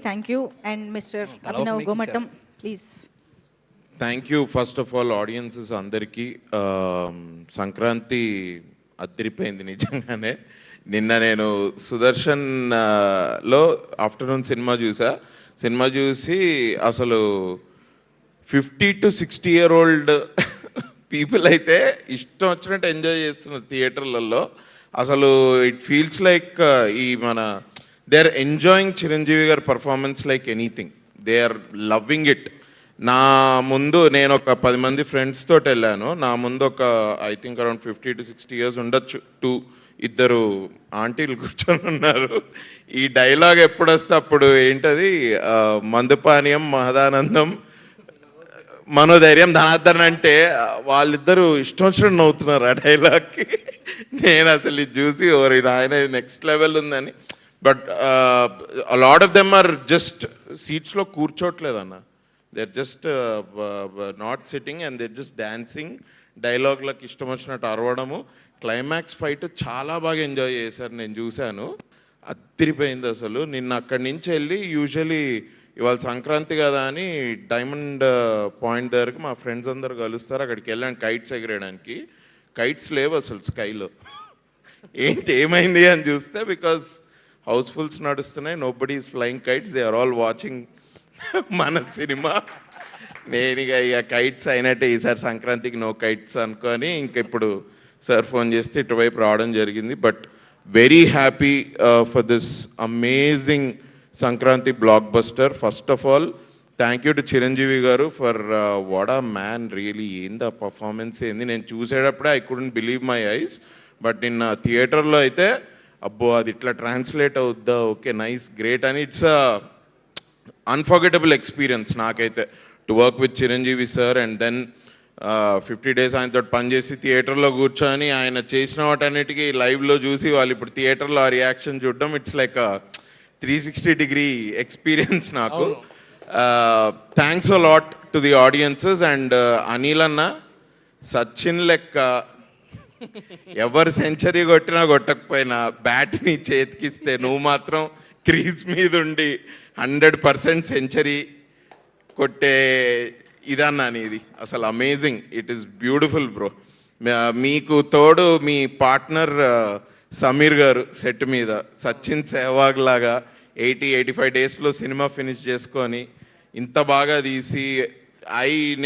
Thank you. And Mr. Abhinav Gomattam, please. Thank you first of all audiences అందరికీ. సంక్రాంతి అద్దరిపోయింది నిజంగానే. నిన్న నేను సుదర్శన్ లో ఆఫ్టర్నూన్ సినిమా చూసి అసలు 50 to 60 year old పీపుల్ అయితే ఇష్టం వచ్చినట్టు ఎంజాయ్ చేస్తున్నారు థియేటర్లలో. అసలు ఇట్ ఫీల్స్ లైక్ ఈ మన దే ఆర్ ఎంజాయింగ్ చిరంజీవి గారి performance like anything. They are loving it. నా ముందు నేను ఒక 10 మంది ఫ్రెండ్స్ తోటి వెళ్ళాను. నా ముందు ఒక I think around 50 to 60 years ఉండొచ్చు, ఇద్దరు ఆంటీలు కూర్చొని ఉన్నారు. ఈ డైలాగ్ ఎప్పుడు వస్తే అప్పుడు ఏంటది, మందుపానీయం మహదానందం మనోధైర్యం ధనార్దన్ అంటే వాళ్ళిద్దరూ ఇష్టం వచ్చినట్టు నవ్వుతున్నారు ఆ డైలాగ్కి. నేను అసలు ఇది చూసి ఓరి ఆయన నెక్స్ట్ లెవెల్ ఉందని. But lot of them are just సీట్స్లో కూర్చోట్లేదన్న. they're just not sitting and they're just dancing. డైలాగ్లకు ఇష్టం వచ్చినట్టు అరవడము. క్లైమాక్స్ ఫైట్ చాలా బాగా ఎంజాయ్ చేశారు, నేను చూశాను. అద్దరిపోయింది అసలు. నిన్న అక్కడి నుంచి వెళ్ళి యూజువలీ ఇవాళ సంక్రాంతి కదా అని డైమండ్ పాయింట్ దగ్గరికి మా ఫ్రెండ్స్ అందరు కలుస్తారు, అక్కడికి వెళ్ళాను కైట్స్ ఎగరేయడానికి. కైట్స్ లేవు అసలు స్కైలో. ఏంటి ఏమైంది అని చూస్తే బికాస్ హౌస్ఫుల్స్ నడుస్తున్నాయి, nobody is flying kites, they are all watching మన సినిమా. నేను ఇక కైట్స్ అయినట్టే ఈసారి సంక్రాంతికి నో కైట్స్ అనుకొని ఇంక ఇప్పుడు సార్ ఫోన్ చేస్తే ఇటువైపు రావడం జరిగింది. But very happy for this amazing Sankranti blockbuster. First of all thank you to Chiranjeevi garu for what a man really. ఏంది ఆ పర్ఫార్మెన్స్ ఏంది, నేను చూసేటప్పుడే I couldn't believe my eyes. But నిన్న థియేటర్లో అయితే అబ్బో అది ఇట్లా ట్రాన్స్లేట్ అవుద్దా, ఓకే నైస్ గ్రేట్ అని. ఇట్స్ అన్ఫర్గెటబుల్ ఎక్స్పీరియన్స్ నాకైతే to work with Chiranjeevi sir. And then 50 days ఆయనతో పనిచేసి థియేటర్లో కూర్చొని ఆయన చేసిన వాటన్నిటికీ లైవ్లో చూసి వాళ్ళు ఇప్పుడు థియేటర్లో ఆ రియాక్షన్ చూడడం, ఇట్స్ లైక్ 360-degree ఎక్స్పీరియన్స్ నాకు. Thanks a lot to the audiences. And Anil అన్న సచిన్ లెక్క ఎవరు సెంచరీ కొట్టినా కొట్టకపోయినా బ్యాట్ని చేతికిస్తే నువ్వు మాత్రం క్రీజ్ మీద ఉండి 100% సెంచరీ కొట్టే ఇదన్నా ఇది అసలు amazing. It is beautiful bro. మీకు తోడు మీ పార్ట్నర్ సమీర్ గారు సెట్ మీద సచిన్ సెహ్వాగ్ లాగా 80-85 daysలో సినిమా ఫినిష్ చేసుకొని ఇంత బాగా తీసి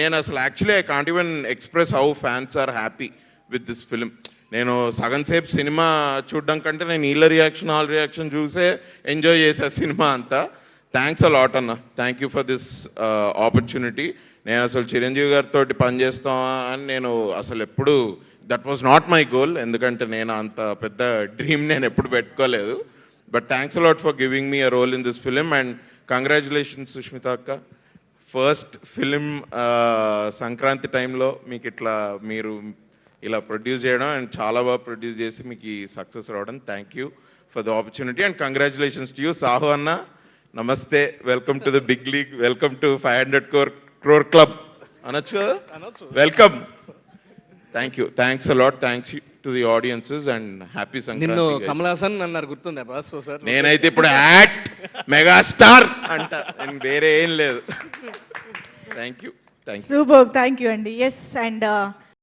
నేను అసలు actually I can't even express how fans are happy with this film. నేను సగం సేపు సినిమా చూడడం కంటే నేను వీళ్ళ రియాక్షన్ ఆల్ రియాక్షన్ చూసే ఎంజాయ్ చేసే సినిమా అంతా. థ్యాంక్స్ అ లాట్ అన్న. Thank you for this opportunity. నేను అసలు చిరంజీవి గారితో పనిచేస్తామా అని నేను అసలు ఎప్పుడు, that was not my goal, ఎందుకంటే నేను అంత పెద్ద డ్రీమ్ నేను ఎప్పుడు పెట్టుకోలేదు. But thanks a lot for giving me a role in this film. And congratulations Sushmita అక్క, ఫస్ట్ ఫిలిం సంక్రాంతి టైంలో మీకు ఇట్లా మీరు ఇలా ప్రొడ్యూస్ చేయడం అండ్ చాలా బాగా ప్రొడ్యూస్ చేసి మీకు ఈ సక్సెస్ రావడం. Thank you for the opportunity and congratulations to you. Sahu అన్న నమస్తే, welcome to the big league, welcome to 500 crore club అనొచ్చు కదా, welcome. Thank you, thanks a lot. Thanks to the audiences and happy Sankranti. Kamal Haasan అన్నారు గుర్తుందా boss? Sir నేనైతే ఇప్పుడు act megastar అంట, నేను వేరే ఏం లేదు. Thank you, thank you. Superb, thank you, Andy. Yes, and